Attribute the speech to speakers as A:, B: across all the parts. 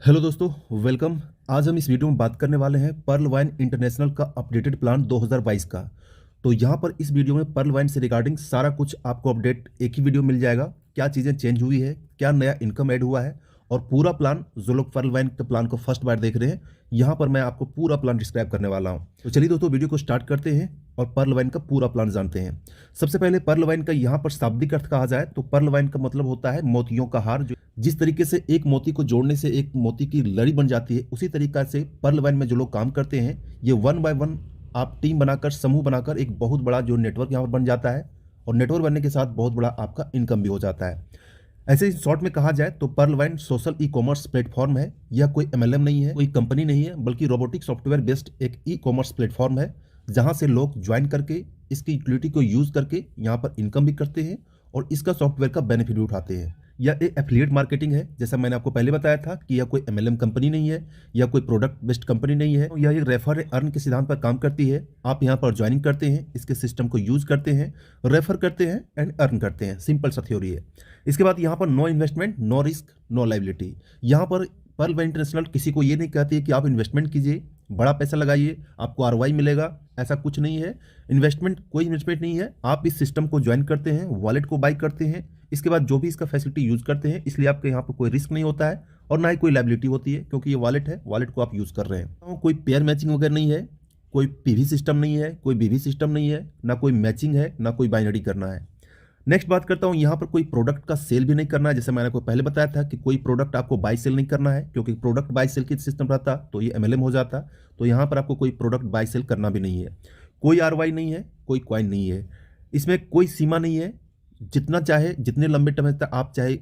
A: Hello दोस्तों, welcome. आज हम इस वीडियो में बात करने वाले हैं पर्ल वाइन इंटरनेशनल का अपडेटेड प्लान 2022 का। तो यहाँ पर इस वीडियो में पर्ल वाइन से रिगार्डिंग सारा कुछ आपको अपडेट एक ही वीडियो मिल जाएगा। क्या चीज़ें चेंज हुई है, क्या नया इनकम ऐड हुआ है और पूरा प्लान, जो लोग पर्ल वाइन के प्लान को फर्स्ट बार देख रहे हैं, यहाँ पर मैं आपको पूरा प्लान डिस्क्राइब करने वाला हूँ। तो चलिए दोस्तों, वीडियो को स्टार्ट करते हैं और पर्ल वाइन का पूरा प्लान जानते हैं। सबसे पहले पर्ल वाइन का यहाँ पर शाब्दिक अर्थ कहा जाए तो पर्ल वाइन का मतलब होता है मोतियों का हार। जो जिस तरीके से एक मोती को जोड़ने से एक मोती की लड़ी बन जाती है, उसी तरीका से पर्ल वाइन में जो लोग काम करते हैं, ये वन बाय वन आप टीम बनाकर, समूह बनाकर एक बहुत बड़ा जो नेटवर्क यहाँ पर बन जाता है और नेटवर्क बनने के साथ बहुत बड़ा आपका इनकम भी हो जाता है। ऐसे ही शॉर्ट में कहा जाए तो Pearlvine social e commerce platform है। यह कोई एमएलएम नहीं है, कोई कंपनी नहीं है, बल्कि रोबोटिक सॉफ्टवेयर बेस्ड एक ई कॉमर्स प्लेटफॉर्म है, जहां से लोग ज्वाइन करके इसकी यूटिलिटी को यूज करके यहाँ पर इनकम भी करते हैं और इसका सॉफ्टवेयर का बेनिफिट भी उठाते हैं। यह एक एफिलिएट मार्केटिंग है। जैसा मैंने आपको पहले बताया था कि यह कोई एमएलएम कंपनी नहीं है, यह कोई प्रोडक्ट बेस्ड कंपनी नहीं है। यह एक रेफर अर्न के सिद्धांत पर काम करती है। आप यहाँ पर ज्वाइनिंग करते हैं, इसके सिस्टम को यूज करते हैं, रेफर करते हैं एंड अर्न करते हैं। सिंपल सा थ्योरी है। इसके बाद यहाँ पर no investment, no risk, no liability. यहाँ पर पर्ल वाइन इंटरनेशनल किसी को ये नहीं कहती है कि आप इन्वेस्टमेंट कीजिए, बड़ा पैसा लगाइए, आपको आरओआई मिलेगा। ऐसा कुछ नहीं है। इन्वेस्टमेंट, कोई इन्वेस्टमेंट नहीं है। आप इस सिस्टम को ज्वाइन करते हैं, वॉलेट को बाई करते हैं, इसके बाद जो भी इसका फैसिलिटी यूज करते हैं, इसलिए आपके यहाँ पर कोई रिस्क नहीं होता है और ना ही कोई लाइबिलिटी होती है, क्योंकि ये वॉलेट है, वॉलेट को आप यूज कर रहे हैं। कोई पेयर मैचिंग वगैरह नहीं है, कोई पीवी सिस्टम नहीं है, कोई बीवी सिस्टम नहीं है, ना कोई मैचिंग है, ना कोई बाइनरी करना है। नेक्स्ट बात करता हूँ, यहाँ पर कोई प्रोडक्ट का सेल भी नहीं करना है। जैसे मैंने आपको पहले बताया था कि कोई प्रोडक्ट आपको बाई सेल नहीं करना है, क्योंकि प्रोडक्ट बाई सेल की सिस्टम रहता तो ये एमएलएम हो जाता। तो यहाँ पर आपको कोई प्रोडक्ट बाई सेल करना भी नहीं है। कोई आरवाई नहीं है, कोई कॉइन नहीं है। इसमें कोई सीमा नहीं है। जितना चाहे, जितने लंबे टाइम तक आप चाहे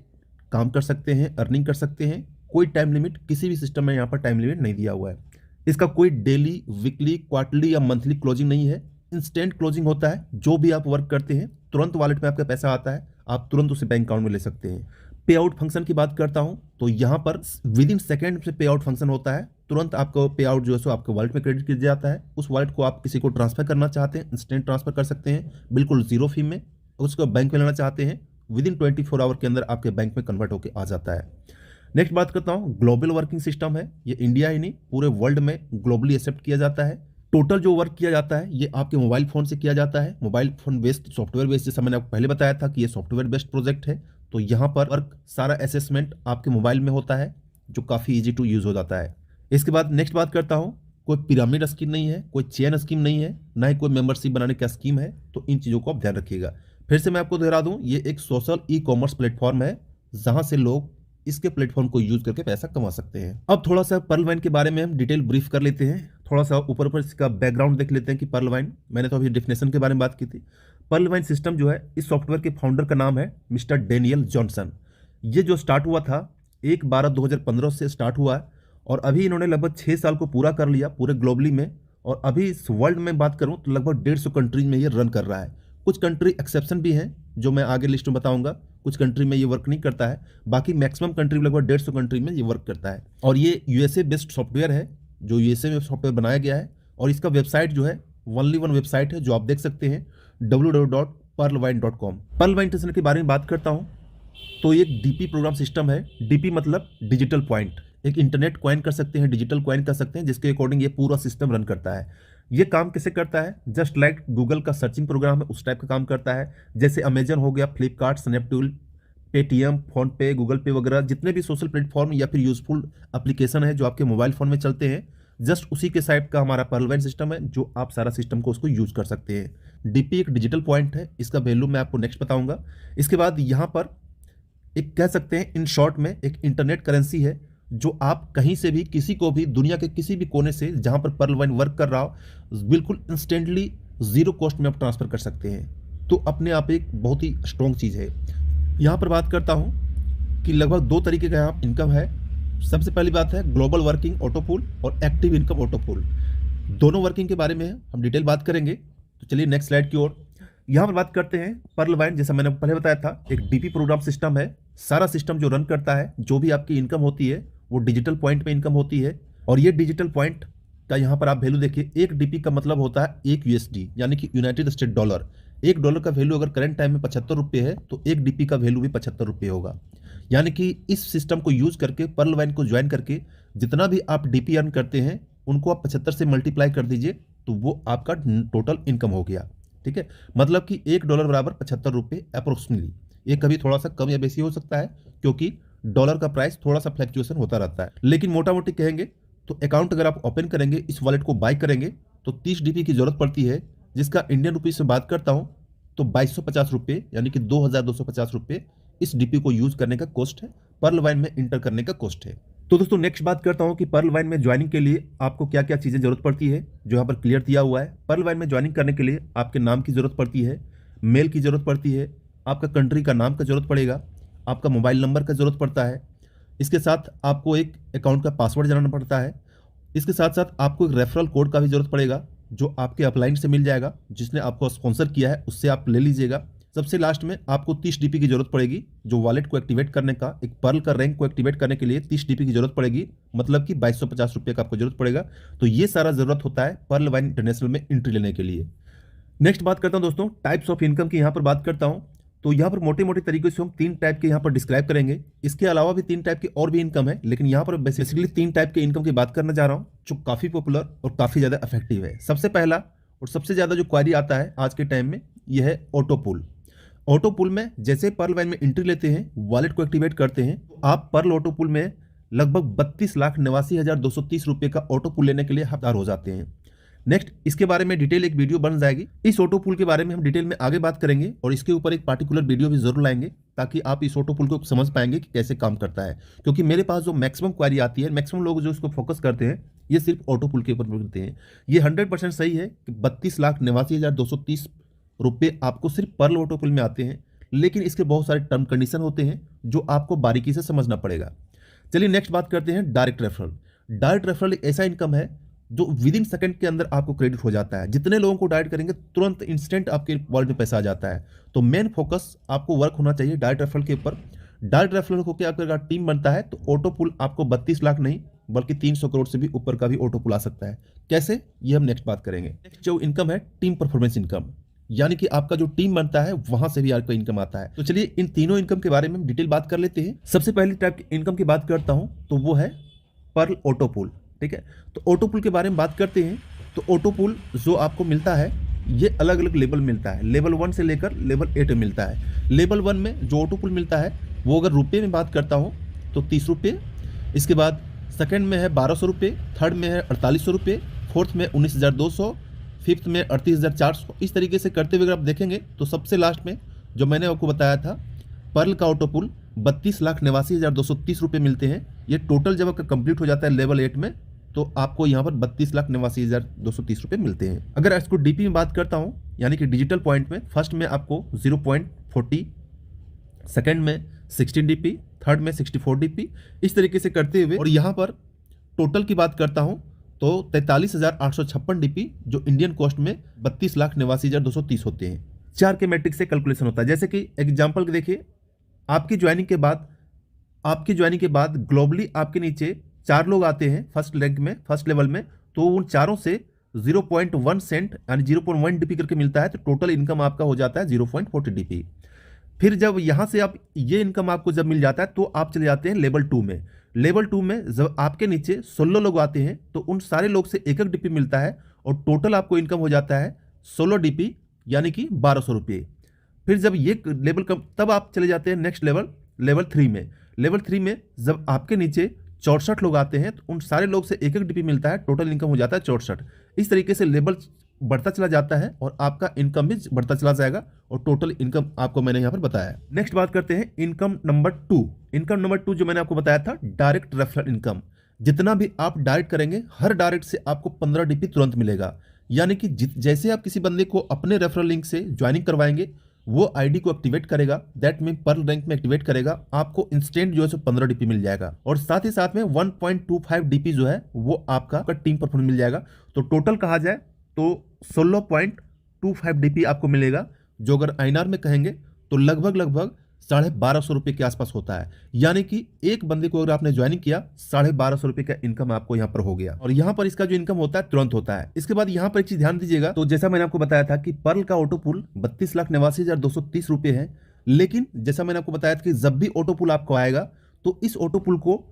A: काम कर सकते हैं, अर्निंग कर सकते हैं। कोई टाइम लिमिट, किसी भी सिस्टम में यहाँ पर टाइम लिमिट नहीं दिया हुआ है। इसका कोई डेली, वीकली, क्वार्टरली या मंथली क्लोजिंग नहीं है। इंस्टेंट क्लोजिंग होता है। जो भी आप वर्क करते हैं, तुरंत वॉलेट में आपका पैसा आता है, आप तुरंत उसे बैंक अकाउंट में ले सकते हैं। पे आउट फंक्शन की बात करता हूं तो यहाँ पर विद इन सेकेंड से पे आउट फंक्शन होता है। तुरंत आपको पे आउट जो है सो आपके वॉलेट में क्रेडिट किया जाता है। उस वॉलेट को आप किसी को ट्रांसफर करना चाहते हैं, इंस्टेंट ट्रांसफर कर सकते हैं, बिल्कुल जीरो फी में। उसको बैंक में लेना चाहते हैं, विद इन 24 आवर के अंदर आपके बैंक में कन्वर्ट होकर आ जाता है। नेक्स्ट बात करता हूँ, ग्लोबल वर्किंग सिस्टम है। ये इंडिया ही नहीं, पूरे वर्ल्ड में ग्लोबली एक्सेप्ट किया जाता है। टोटल जो वर्क किया जाता है ये आपके मोबाइल फ़ोन से किया जाता है। Mobile phone based, software based. जैसा मैंने आपको पहले बताया था कि ये सॉफ्टवेयर बेस्ड प्रोजेक्ट है। तो यहाँ पर वर्क, सारा असेसमेंट आपके मोबाइल में होता है, जो काफ़ी ईजी टू यूज़ हो जाता है। इसके बाद नेक्स्ट बात करता हूँ, कोई पिरामिड स्कीम नहीं है, कोई चेन स्कीम नहीं है, ना ही कोई मेंबरशिप बनाने का स्कीम है। तो इन चीज़ों को आप ध्यान रखिएगा। फिर से मैं आपको दोहरा दूँ, ये एक सोशल ई कॉमर्स प्लेटफॉर्म है, जहाँ से लोग इसके प्लेटफॉर्म को यूज करके पैसा कमा सकते हैं। अब थोड़ा सा पर्ल वाइन के बारे में हम डिटेल ब्रीफ कर लेते हैं। थोड़ा सा ऊपर इसका बैकग्राउंड देख लेते हैं कि पर्ल वाइन, मैंने तो अभी डेफिनेशन के बारे में बात की थी। पर्ल वाइन सिस्टम जो है, इस सॉफ्टवेयर के फाउंडर का नाम है मिस्टर डेनियल जॉनसन। ये जो स्टार्ट हुआ था 1/12/2015 से स्टार्ट हुआ है और अभी इन्होंने लगभग 6 साल को पूरा कर लिया पूरे ग्लोबली में। और अभी इस वर्ल्ड में बात करूं तो लगभग 150 कंट्रीज में ये रन कर रहा है। कुछ कंट्री एक्सेप्शन भी हैं, जो मैं आगे लिस्ट में बताऊंगा। कुछ कंट्री में ये वर्क नहीं करता है, बाकी मैक्सिमम कंट्री, लगभग 150 कंट्री में ये वर्क करता है। और ये यूएसए बेस्ड सॉफ्टवेयर है, जो यूएसए में सॉफ्टवेयर बनाया गया है। और इसका वेबसाइट जो है, ओनली वन वेबसाइट है, जो आप देख सकते हैं, www.perlwine.com। पर्ल वाइन इंटरनेशनल के बारे में बात करता हूँ तो ये एक डीपी प्रोग्राम सिस्टम है। डीपी मतलब डिजिटल पॉइंट। एक इंटरनेट कॉइन कर सकते हैं, डिजिटल कॉइन कर सकते हैं, जिसके अकॉर्डिंग ये पूरा सिस्टम रन करता है। ये काम कैसे करता है? जस्ट लाइक गूगल का सर्चिंग प्रोग्राम है, उस टाइप का काम करता है। जैसे अमेजन हो गया, फ्लिपकार्ट, स्नैपडील, पेटीएम, फोन पे, गूगल पे वगैरह, जितने भी सोशल प्लेटफॉर्म या फिर यूजफुल एप्लीकेशन है जो आपके मोबाइल फोन में चलते हैं, जस्ट उसी के साइड का हमारा पर्ल वाइन सिस्टम है, जो आप सारा सिस्टम को उसको यूज कर सकते हैं। डीपी एक डिजिटल पॉइंट है, इसका वैल्यू मैं आपको नेक्स्ट बताऊंगा। इसके बाद यहाँ पर एक कह सकते हैं, इन शॉर्ट में एक इंटरनेट करेंसी है, जो आप कहीं से भी, किसी को भी, दुनिया के किसी भी कोने से जहां पर पर्ल वाइन वर्क कर रहा हो, बिल्कुल इंस्टेंटली जीरो कॉस्ट में आप ट्रांसफर कर सकते हैं। तो अपने आप एक बहुत ही स्ट्रॉन्ग चीज़ है। यहाँ पर बात करता हूँ कि लगभग 2 तरीके का यहाँ इनकम है। सबसे पहली बात है ग्लोबल वर्किंग ऑटो पूल और एक्टिव इनकम ऑटो पूल। दोनों वर्किंग के बारे में हम डिटेल बात करेंगे। तो चलिए नेक्स्ट स्लाइड की ओर। यहाँ पर बात करते हैं पर्ल वाइन, जैसा मैंने पहले बताया था, एक डीपी प्रोग्राम सिस्टम है। सारा सिस्टम जो रन करता है, जो भी आपकी इनकम होती है, वो डिजिटल पॉइंट में इनकम होती है। और ये डिजिटल पॉइंट का यहाँ पर आप वैल्यू देखिए। एक डीपी का मतलब होता है 1 यूएसडी, यानी कि यूनाइटेड स्टेट डॉलर। $1 का वैल्यू अगर करंट टाइम में 75 रुपये है, तो 1 डीपी का वैल्यू भी 75 रुपये होगा। यानी कि इस सिस्टम को यूज करके पर्ल वाइन को ज्वाइन करके जितना भी आप डीपी अर्न करते हैं उनको आप 75 से मल्टीप्लाई कर दीजिए तो वो आपका टोटल इनकम हो गया। ठीक है, मतलब कि $1 बराबर 75 रुपये अप्रोक्सीमेटली। ये कभी थोड़ा सा कम या बेसी हो सकता है क्योंकि डॉलर का प्राइस थोड़ा सा फ्लैक्चुएशन होता रहता है, लेकिन मोटा मोटी कहेंगे तो अकाउंट अगर आप ओपन करेंगे, इस वॉलेट को बाय करेंगे तो 30 डीपी की जरूरत पड़ती है, जिसका इंडियन रुपीज से बात करता हूँ तो 2250 रुपये यानी कि 2250 रुपये इस डीपी को यूज करने का कॉस्ट है, पर्ल वाइन में इंटर करने का कॉस्ट है। तो दोस्तों नेक्स्ट बात करता हूं कि पर्ल वाइन में ज्वाइनिंग के लिए आपको क्या क्या चीज़ें जरूरत पड़ती है, जो यहाँ पर क्लियर दिया हुआ है। पर्ल वाइन में ज्वाइनिंग करने के लिए आपके नाम की जरूरत पड़ती है, मेल की जरूरत पड़ती है, आपका कंट्री का नाम का जरूरत पड़ेगा, आपका मोबाइल नंबर का जरूरत पड़ता है, इसके साथ आपको एक अकाउंट का पासवर्ड जानना पड़ता है, इसके साथ साथ आपको एक रेफरल कोड का भी जरूरत पड़ेगा जो आपके अपलाइन से मिल जाएगा, जिसने आपको स्पॉन्सर किया है उससे आप ले लीजिएगा। सबसे लास्ट में आपको 30 डीपी की जरूरत पड़ेगी, जो वॉलेट को एक्टिवेट करने का, एक पर्ल का रैंक को एक्टिवेट करने के लिए 30 डीपी की जरूरत पड़ेगी, मतलब कि 2250 रुपये का आपको जरूरत पड़ेगा। तो ये सारा जरूरत होता है पर्ल वाइन इंटरनेशनल में एंट्री लेने के लिए। नेक्स्ट बात करता हूं दोस्तों टाइप्स ऑफ इनकम की, यहाँ पर बात करता हूं तो यहाँ पर मोटे मोटे तरीके से हम 3 टाइप के यहाँ पर डिस्क्राइब करेंगे। इसके अलावा भी 3 टाइप की और भी इनकम है, लेकिन यहाँ पर बेसिकली 3 टाइप के इनकम की बात करना चाह रहा हूँ जो काफ़ी पॉपुलर और काफ़ी ज़्यादा इफेक्टिव है। सबसे पहला और सबसे ज़्यादा जो क्वारी आता है आज के टाइम में यह है ऑटो पुल। ऑटो पुल में जैसे पर्ल वाइन में एंट्री लेते हैं, वॉलेट को एक्टिवेट करते हैं, तो आप पर्ल ऑटो पुल में लगभग 32,89,230 रुपये का ऑटो पुल लेने के लिए हकदार हो जाते हैं। नेक्स्ट इसके बारे में डिटेल एक वीडियो बन जाएगी, इस ऑटो पुल के बारे में हम डिटेल में आगे बात करेंगे और इसके ऊपर एक पार्टिकुलर वीडियो भी जरूर लाएंगे ताकि आप इस ऑटो पुल को समझ पाएंगे कि कैसे काम करता है। क्योंकि मेरे पास जो मैक्सिमम क्वारी आती है, मैक्सिमम लोग जो इसको फोकस करते हैं ये सिर्फ ऑटो पुल के ऊपर करते हैं। ये 100% सही है कि 32,89,230 रुपये आपको सिर्फ पर्ल ऑटो पुल में आते हैं, लेकिन इसके बहुत सारे टर्म कंडीशन होते हैं जो आपको बारीकी से समझना पड़ेगा। चलिए नेक्स्ट बात करते हैं डायरेक्ट रेफरल। डायरेक्ट रेफरल एक ऐसा इनकम है जो विद इन सेकंड के अंदर आपको क्रेडिट हो जाता है। जितने लोगों को डायरेक्ट करेंगे तुरंत इंस्टेंट आपके वॉलेट में पैसा आ जाता है। तो मेन फोकस आपको वर्क होना चाहिए डायरेक्ट रेफरल के ऊपर। डायरेक्ट रेफरल को क्या अगर टीम बनता है तो ऑटो पुल आपको 32 लाख नहीं बल्कि 300 करोड़ से भी ऊपर का भी ऑटो पुल आ सकता है। कैसे, ये हम नेक्स्ट बात करेंगे। नेक्स्ट जो इनकम है टीम परफॉर्मेंस इनकम, यानी कि आपका जो टीम बनता है वहां से भी आपका इनकम आता है। तो चलिए इन तीनों इनकम के बारे में हम डिटेल बात कर लेते हैं। सबसे पहली टाइप की इनकम की बात करता हूं तो वो है पर्ल ऑटो पुल। ठीक है, तो ऑटो पुल के बारे में बात करते हैं। तो ऑटो पुल जो आपको मिलता है ये अलग अलग लेवल मिलता है, लेवल 1 से लेकर लेवल 8 में मिलता है। लेवल 1 में जो ऑटो पुल मिलता है वो अगर रुपये में बात करता हूँ तो 30 रुपये, इसके बाद सेकंड में है 1200 रुपये, थर्ड में है 4800 रुपये, फोर्थ में 19,200, फिफ्थ में 38,400। इस तरीके से करते हुए अगर आप देखेंगे तो सबसे लास्ट में जो मैंने आपको बताया था पर्ल का ऑटो पुल 32,89,230 रुपये मिलते हैं। ये टोटल जब आपका कंप्लीट हो जाता है लेवल 8 में तो आपको यहाँ पर 32,89,230 रुपये मिलते हैं। अगर इसको डीपी में बात करता हूँ यानी कि डिजिटल पॉइंट में, फर्स्ट में आपको 0.40, सेकेंड में 16 डीपी, थर्ड में 64 डीपी, इस तरीके से करते हुए, और यहाँ पर टोटल की बात करता हूँ तो 43,856 डीपी जो इंडियन कॉस्ट में 32,89,230 होते हैं। 4 के मैट्रिक से कैलकुलेशन होता है। जैसे कि एग्जाम्पल देखिए, आपकी ज्वाइनिंग के बाद ग्लोबली आपके नीचे 4 लोग आते हैं फर्स्ट रैंक में, फर्स्ट लेवल में, तो उन चारों से 0.1 सेंट यानी 0.1 डीपी करके मिलता है। तो टोटल इनकम आपका हो जाता है 0.40 डीपी। फिर जब यहाँ से आप ये इनकम आपको जब मिल जाता है तो आप चले जाते हैं लेवल 2 में। लेवल 2 में जब आपके नीचे 16 लोग आते हैं तो उन सारे लोग से एक डीपी मिलता है और टोटल आपको इनकम हो जाता है 16 डीपी यानी कि 1200 रुपये। फिर जब ये लेवल कम, तब आप चले जाते हैं नेक्स्ट लेवल 3 में। लेवल 3 में जब आपके नीचे 64 लोग आते हैं तो उन सारे लोग से एक डीपी मिलता है, टोटल इनकम हो जाता है 64। इस तरीके से लेवल बढ़ता चला जाता है और आपका इनकम भी बढ़ता चला जाएगा और टोटल इनकम आपको मैंने यहाँ पर बताया। नेक्स्ट बात करते हैं इनकम नंबर 2। इनकम नंबर 2 जो मैंने आपको बताया था डायरेक्ट रेफरल इनकम। जितना भी आप डायरेक्ट करेंगे हर डायरेक्ट से आपको 15 डीपी तुरंत मिलेगा। यानी कि जैसे आप किसी बंदे को अपने रेफरल लिंक से ज्वाइनिंग करवाएंगे वो आईडी को एक्टिवेट करेगा, दैट मीन पर्ल रैंक में एक्टिवेट करेगा, आपको इंस्टेंट जो है 15 डीपी मिल जाएगा। और साथ ही साथ में 1.25 डीपी जो है वो आपका टीम परफॉर्मेंस मिल जाएगा। तो टोटल कहा जाए तो 16.25 डीपी आपको मिलेगा, जो अगर आईएनआर में कहेंगे तो लगभग 1250 रुपये के आसपास होता है। यानी कि एक बंदे को अगर आपने ज्वाइनिंग किया 1250 रुपये का इनकम आपको यहाँ पर हो गया। और यहाँ पर इसका जो इनकम होता है तुरंत होता है। इसके बाद यहाँ पर एक चीज ध्यान दीजिएगा, तो जैसा मैंने आपको बताया था कि पर्ल का ऑटो पुल 32,89,230 रुपये है। लेकिन जैसा मैंने आपको बताया था कि जब भी ऑटो पुल आपको आएगा तो इस ऑटो पुल को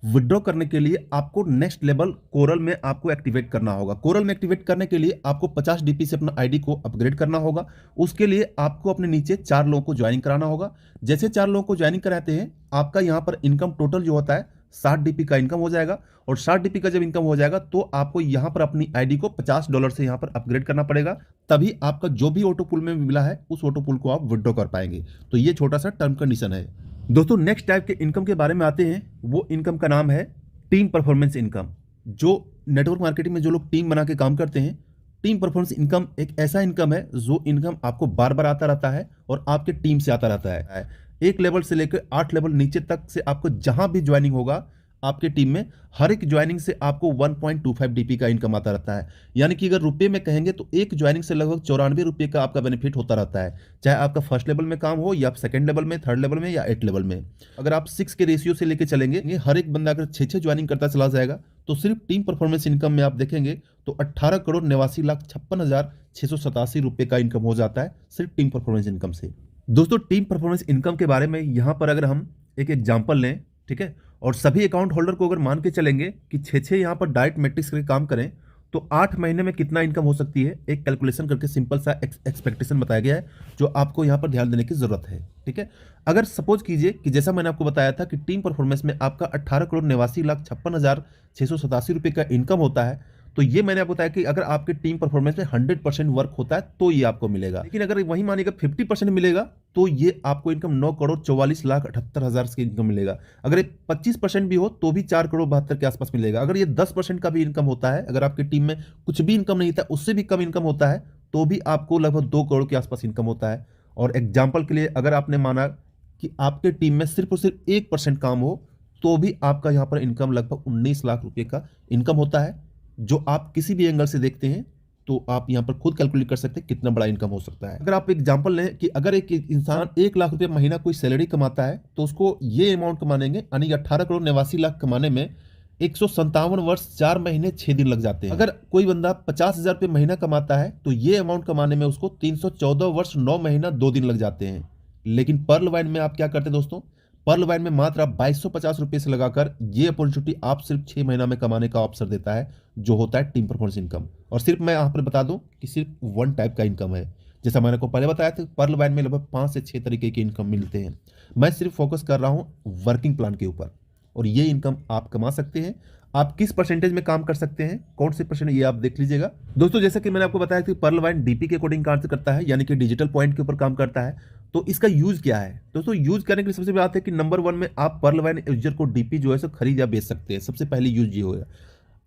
A: विड्रॉ करने के लिए आपको नेक्स्ट लेवल कोरल में आपको एक्टिवेट करना होगा। कोरल में एक्टिवेट करने के लिए आपको 50 डीपी से अपना आईडी को अपग्रेड करना होगा। उसके लिए आपको अपने नीचे 4 लोगों को ज्वाइनिंग कराना होगा। जैसे 4 लोगों को ज्वाइनिंग कराते हैं आपका यहाँ पर इनकम टोटल जो होता है 60 डीपी का इनकम हो जाएगा। और 60 डीपी का जब इनकम हो जाएगा तो आपको यहाँ पर अपनी आईडी को $50 से यहाँ पर अपग्रेड करना पड़ेगा, तभी आपका जो भी ऑटो पुल में मिला है उस ऑटो पुल को आप विड्रॉ कर पाएंगे। तो ये छोटा सा टर्म कंडीशन है। दोस्तों नेक्स्ट टाइप के इनकम के बारे में आते हैं। वो इनकम का नाम है टीम परफॉर्मेंस इनकम। जो नेटवर्क मार्केटिंग में जो लोग टीम बना के काम करते हैं, टीम परफॉर्मेंस इनकम एक ऐसा इनकम है जो इनकम आपको बार बार आता रहता है और आपके टीम से आता रहता है। 1 लेवल से लेकर 8 लेवल नीचे तक से आपको जहां भी ज्वाइनिंग होगा आपके टीम में, हर एक ज्वाइनिंग से आपको 1.25 डीपी का इनकम आता रहता है। यानी कि अगर रुपए में कहेंगे तो एक ज्वाइनिंग से लगभग 94 रुपये का आपका बेनिफिट होता रहता है, चाहे आपका फर्स्ट लेवल में काम हो या सेकंड लेवल में, थर्ड लेवल में या 8 लेवल में। अगर आप 6 के रेशियो से लेके चलेंगे, हर एक बंदा अगर 6 ज्वाइनिंग करता चला जाएगा तो सिर्फ टीम परफॉर्मेंस इनकम में आप देखेंगे तो 18,89,56,687 रुपये का इनकम हो जाता है सिर्फ टीम परफॉर्मेंस इनकम से। दोस्तों टीम परफॉर्मेंस इनकम के बारे में यहाँ पर अगर हम एक एग्जाम्पल लें, ठीक है, और सभी अकाउंट होल्डर को अगर मान के चलेंगे कि 6 यहाँ पर डायरेक्ट मैट्रिक्स करके काम करें तो 8 महीने में कितना इनकम हो सकती है, एक कैलकुलेशन करके सिंपल सा एक्सपेक्टेशन बताया गया है जो आपको यहाँ पर ध्यान देने की जरूरत है। ठीक है, अगर सपोज कीजिए कि जैसा मैंने आपको बताया था कि टीम परफॉर्मेंस में आपका 18,89,56,687 रुपये का इनकम होता है, तो ये मैंने आपको बताया कि अगर आपके टीम परफॉर्मेंस में 100% वर्क होता है तो ये आपको मिलेगा। लेकिन अगर वही मानिएगा 50% मिलेगा तो ये आपको इनकम 9,44,78,000 की इनकम मिलेगा। अगर ये 25% भी हो तो भी 4,72 के आसपास मिलेगा। अगर ये 10% का भी इनकम होता है, अगर आपकी टीम में कुछ भी इनकम नहीं था, उससे भी कम इनकम होता है, तो भी आपको लगभग 2 करोड़ के आसपास इनकम होता है। और एग्जाम्पल के लिए अगर आपने माना कि आपके टीम में सिर्फ और सिर्फ 1% काम हो तो भी आपका यहाँ पर इनकम लगभग 19 लाख रुपये का इनकम होता है, जो आप किसी भी एंगल से देखते हैं तो आप यहां पर खुद कैलकुलेट कर सकते हैं कितना बड़ा इनकम हो सकता है। अगर आप एग्जांपल लें कि अगर एक इंसान 1 लाख रुपए महीना कोई सैलरी कमाता है तो उसको ये अमाउंट कमानेंगे यानी 18,89,00,000 कमाने में 157 वर्ष 4 महीने 6 दिन लग जाते हैं। अगर कोई बंदा 50,000 रुपये महीना कमाता है तो ये अमाउंट कमाने में उसको 314 वर्ष 9 महीना 2 दिन लग जाते हैं। लेकिन पर्ल वाइन में आप क्या करते हैं दोस्तों, पर्ल वाइन में मात्र आप 2250 रुपये से लगाकर ये अपॉर्चुनिटी आप सिर्फ 6 महीना में कमाने का अवसर देता है, जो होता है टीम परफॉर्मेंस इनकम। और सिर्फ मैं यहाँ पर बता दूं कि सिर्फ 1 टाइप का इनकम है। जैसा मैंने आपको पहले बताया था, पर्ल वाइन में लगभग 5 से 6 तरीके के इनकम मिलते हैं। मैं सिर्फ फोकस कर रहा हूँ वर्किंग प्लान के ऊपर, और ये इनकम आप कमा सकते हैं। आप किस परसेंटेज में काम कर सकते हैं, कौन से परसेंट, ये आप देख लीजिएगा। दोस्तों जैसा कि मैंने आपको बताया कि पर्ल वाइन डीपी के अकॉर्डिंग कार्य करता है, यानी कि डिजिटल पॉइंट के ऊपर काम करता है। तो इसका यूज क्या है दोस्तों, यूज करने के लिए सबसे बात है कि नंबर 1 में आप पर्ल वाइन यूजर को डीपी जो है सो खरीद या बेच सकते हैं। सबसे पहले यूज ये होगा।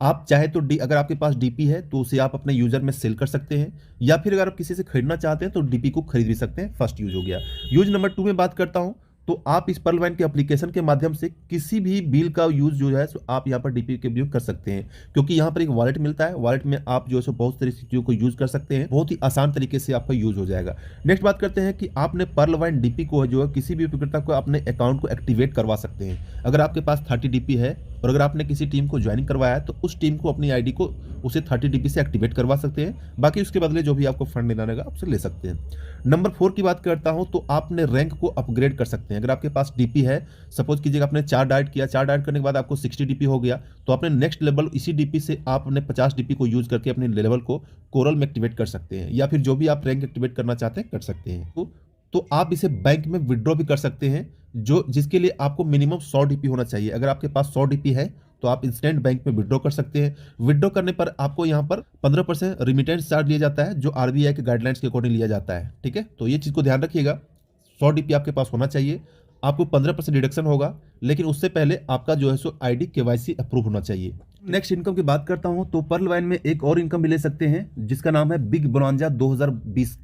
A: आप चाहे तो अगर आपके पास डीपी है तो उसे आप अपने यूजर में सेल कर सकते हैं, या फिर अगर आप किसी से खरीदना चाहते हैं तो डीपी को खरीद भी सकते हैं। फर्स्ट यूज हो गया। यूज नंबर 2 में बात करता हूं तो आप इस पर्ल वाइन के एप्लीकेशन के माध्यम से किसी भी बिल का यूज जो है सो आप यहाँ पर डीपी के उपयोग कर सकते हैं, क्योंकि यहाँ पर एक वॉलेट मिलता है। वॉलेट में आप जो है सो बहुत सारी चीज़ों को यूज कर सकते हैं, बहुत ही आसान तरीके से आपका यूज हो जाएगा। नेक्स्ट बात करते हैं कि आपने पर्ल वाइन डीपी को जो है किसी भी उपयोगकर्ता को अपने अकाउंट को एक्टिवेट करवा सकते हैं। अगर आपके पास 30 डीपी है और अगर आपने किसी टीम को ज्वाइनिंग करवाया है तो उस टीम को अपनी आईडी को उसे 30 डीपी से एक्टिवेट करवा सकते हैं। बाकी उसके बदले जो भी आपको फंड लेना रहेगा आपसे ले सकते हैं। नंबर 4 की बात करता हूं तो आपने रैंक को अपग्रेड कर सकते हैं। अगर आपके पास डीपी है, सपोज कीजिएगा आपने 4 डाइट किया, 4 डाइट करने के बाद आपको 60 डीपी हो गया, तो आपने नेक्स्ट लेवल इसी डीपी से आपने 50 डीपी को यूज करके अपने लेवल को कोरल में एक्टिवेट कर सकते हैं, या फिर जो भी आप रैंक एक्टिवेट करना चाहते हैं कर सकते हैं। तो आप इसे बैंक में विड्रॉ भी कर सकते हैं, जिसके लिए आपको मिनिमम 100 डीपी होना चाहिए। अगर आपके पास 100 डीपी है तो आप इंस्टेंट बैंक में विड्रॉ कर सकते हैं। विड्रॉ करने पर आपको यहाँ पर 15% रिमिटेंस चार्ज लिया जाता है, जो आरबीआई के गाइडलाइंस के अकॉर्डिंग लिया जाता है। ठीक है, तो ये चीज़ को ध्यान रखिएगा। 100 डीपी आपके पास होना चाहिए, आपको 15% डिडक्शन होगा, लेकिन उससे पहले आपका जो है सो आईडी केवाईसी अप्रूव होना चाहिए। नेक्स्ट इनकम की बात करता हूँ तो पर्ल वाइन में एक और इनकम भी ले सकते हैं, जिसका नाम है बिग बोनांजा 2020।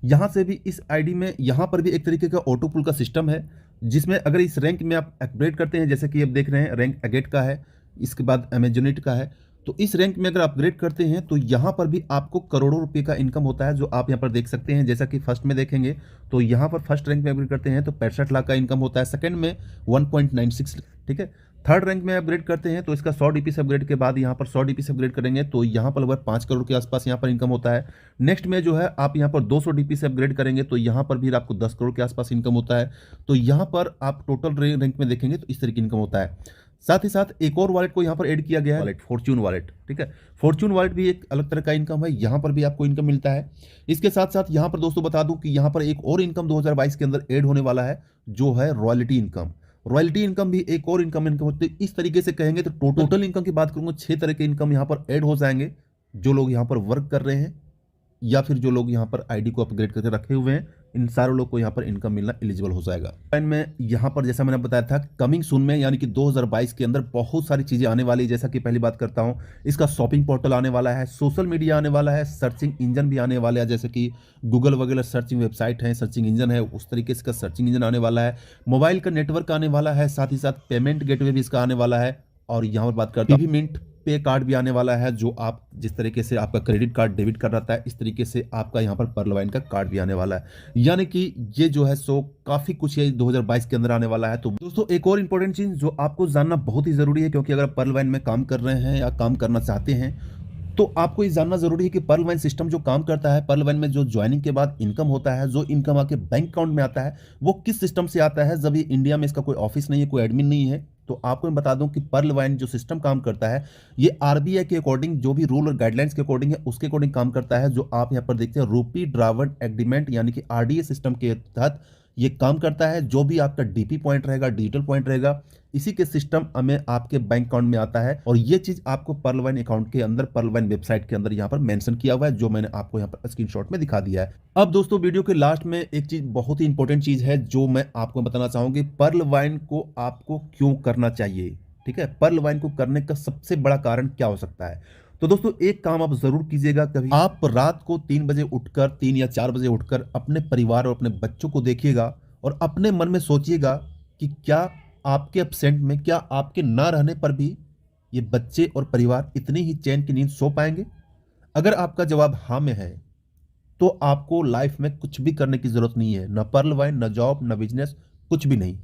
A: यहाँ से भी इस आईडी में यहाँ पर भी एक तरीके का ऑटो पुल का सिस्टम है, जिसमें अगर इस रैंक में आप अपग्रेड करते हैं, जैसे कि आप देख रहे हैं रैंक एगेट का है, इसके बाद अमेजोनेट का है, तो इस रैंक में अगर अपग्रेड करते हैं तो यहाँ पर भी आपको करोड़ों रुपए का इनकम होता है, जो आप यहाँ पर देख सकते हैं। जैसा कि फर्स्ट में देखेंगे तो यहाँ पर फर्स्ट रैंक में अपग्रेड करते हैं तो 65 लाख का इनकम होता है, सेकंड में 1.96, ठीक है। थर्ड रैंक में अपग्रेड करते हैं तो इसका 100 डीपी से अपग्रेड के बाद यहाँ पर 100 डीपी से अपग्रेड करेंगे तो यहाँ पर लगभग 5 करोड़ के आसपास यहाँ पर इनकम होता है। नेक्स्ट में जो है आप यहाँ पर 200 डीपी से अपग्रेड करेंगे तो यहाँ पर भी आपको 10 करोड़ के आसपास इनकम होता है। तो यहाँ पर आप टोटल रैंक में देखेंगे तो इस तरह की इनकम होता है। साथ ही साथ एक और वॉलेट को यहाँ पर ऐड किया गया है, वॉलेट फॉर्च्यून वॉलेट। ठीक है, फॉर्च्यून वॉलेट भी एक अलग तरह का इनकम है, यहाँ पर भी आपको इनकम मिलता है। इसके साथ साथ यहाँ पर दोस्तों बता दूं कि यहाँ पर एक और इनकम 2022 के अंदर ऐड होने वाला है, जो है रॉयल्टी इनकम। रॉयल्टी इनकम भी एक और इनकम होती है। इस तरीके से कहेंगे तो टोटल इनकम की बात करूंगा 6 तरह के इनकम यहाँ पर ऐड हो जाएंगे। जो लोग यहाँ पर वर्क कर रहे हैं या फिर जो लोग यहाँ पर आईडी को अपग्रेड करके रखे हुए हैं, इन सारे लोग को यहाँ पर इनकम मिलना एलिजिबल हो जाएगा। में यहाँ पर जैसा मैंने बताया था कमिंग सून में यानी कि 2022 के अंदर बहुत सारी चीजें आने वाली है। जैसा कि पहली बात करता हूँ, इसका शॉपिंग पोर्टल आने वाला है, सोशल मीडिया आने वाला है, सर्चिंग इंजन भी आने वाला है, जैसे कि गूगल वगैरह सर्चिंग वेबसाइट है, सर्चिंग इंजन है, उस तरीके से इसका सर्चिंग इंजन आने वाला है। मोबाइल का नेटवर्क आने वाला है, साथ ही साथ पेमेंट गेटवे भी इसका आने वाला है। और यहाँ पर बात करते हैं मिंट पे कार्ड भी आने वाला है, जो आप जिस तरीके से आपका क्रेडिट कार्ड डेबिट कार्ड रहता है, इस तरीके से आपका यहाँ पर पर्ल वाइन का कार्ड भी आने वाला है। यानी कि ये जो है सो काफी कुछ है 2022 के अंदर आने वाला है। तो दोस्तों एक और इंपॉर्टेंट चीज जो आपको जानना बहुत ही जरूरी है, क्योंकि अगर पर्ल वाइन में काम कर रहे हैं या काम करना चाहते हैं तो आपको ये जानना जरूरी है कि पर्ल वाइन सिस्टम जो काम करता है, पर्ल वाइन में जो ज्वाइनिंग के बाद इनकम होता है, जो इनकम आके बैंक अकाउंट में आता है, वो किस सिस्टम से आता है। जब ये इंडिया में इसका कोई ऑफिस नहीं है, कोई एडमिन नहीं है, तो आपको मैं बता दूं कि पर्ल वाइन जो सिस्टम काम करता है, ये आरबीआई के अकॉर्डिंग जो भी रूल और गाइडलाइंस के अकॉर्डिंग है, उसके अकॉर्डिंग काम करता है। जो आप यहाँ पर देखते हैं रूपी ड्राइवर एग्रीमेंट यानी कि आरडीए सिस्टम के तहत ये काम करता है। जो भी आपका डीपी पॉइंट रहेगा, डिजिटल पॉइंट रहेगा, इसी के सिस्टम हमें आपके बैंक अकाउंट में आता है। और ये चीज आपको पर्ल वाइन अकाउंट के अंदर, पर्ल वाइन वेबसाइट के अंदर यहाँ पर मेंशन किया हुआ है, जो मैंने आपको यहाँ पर स्क्रीनशॉट में दिखा दिया है। अब दोस्तों वीडियो के लास्ट में एक चीज बहुत ही इंपॉर्टेंट चीज है जो मैं आपको बताना चाहूंगी, पर्ल वाइन को आपको क्यों करना चाहिए। ठीक है, पर्ल वाइन को करने का सबसे बड़ा कारण क्या हो सकता है। तो दोस्तों एक काम आप जरूर कीजिएगा, कभी आप रात को 3 बजे उठकर, 3 या 4 बजे उठकर अपने परिवार और अपने बच्चों को देखिएगा और अपने मन में सोचिएगा कि क्या आपके एब्सेंट में, क्या आपके ना रहने पर भी ये बच्चे और परिवार इतनी ही चैन की नींद सो पाएंगे। अगर आपका जवाब हाँ में है तो आपको लाइफ में कुछ भी करने की जरूरत नहीं है, न पर्ल वाइन, न जॉब, न बिजनेस, कुछ भी नहीं।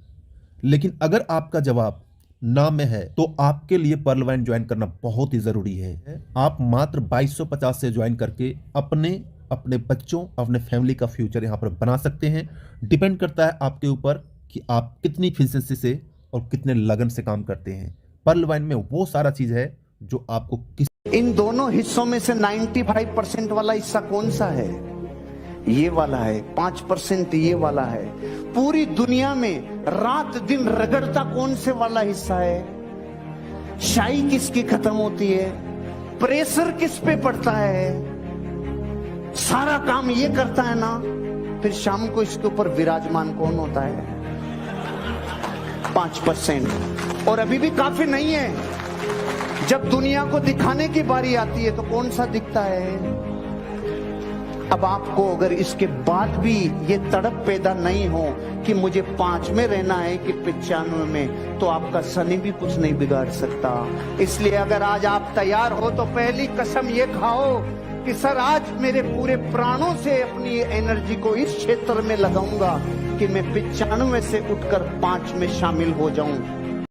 A: लेकिन अगर आपका जवाब ना में है तो आपके लिए पर्ल वाइन ज्वाइन करना बहुत ही जरूरी है। आप मात्र 2250 से ज्वाइन करके अपने बच्चों, अपने फैमिली का फ्यूचर यहाँ पर बना सकते हैं। डिपेंड करता है आपके ऊपर कि आप कितनी एफिशिएंसी से और कितने लगन से काम करते हैं। पर्ल वाइन में वो सारा चीज है जो आपको
B: इन दोनों हिस्सों में से 95% वाला हिस्सा कौन सा है? ये वाला है। 5% ये वाला है। पूरी दुनिया में रात दिन रगड़ता कौन से वाला हिस्सा है? शाई किसकी खत्म होती है? प्रेशर किस पे पड़ता है? सारा काम ये करता है ना, फिर शाम को इसके ऊपर विराजमान कौन होता है? 5%। और अभी भी काफी नहीं है। जब दुनिया को दिखाने की बारी आती है तो कौन सा दिखता है? अब आपको अगर इसके बाद भी ये तड़प पैदा नहीं हो कि मुझे 5 में रहना है कि 95 में, तो आपका शनि भी कुछ नहीं बिगाड़ सकता। इसलिए अगर आज आप तैयार हो तो पहली कसम ये खाओ कि सर आज मेरे पूरे प्राणों से अपनी एनर्जी को इस क्षेत्र में लगाऊंगा कि मैं 95 से उठकर 5 में शामिल हो जाऊं।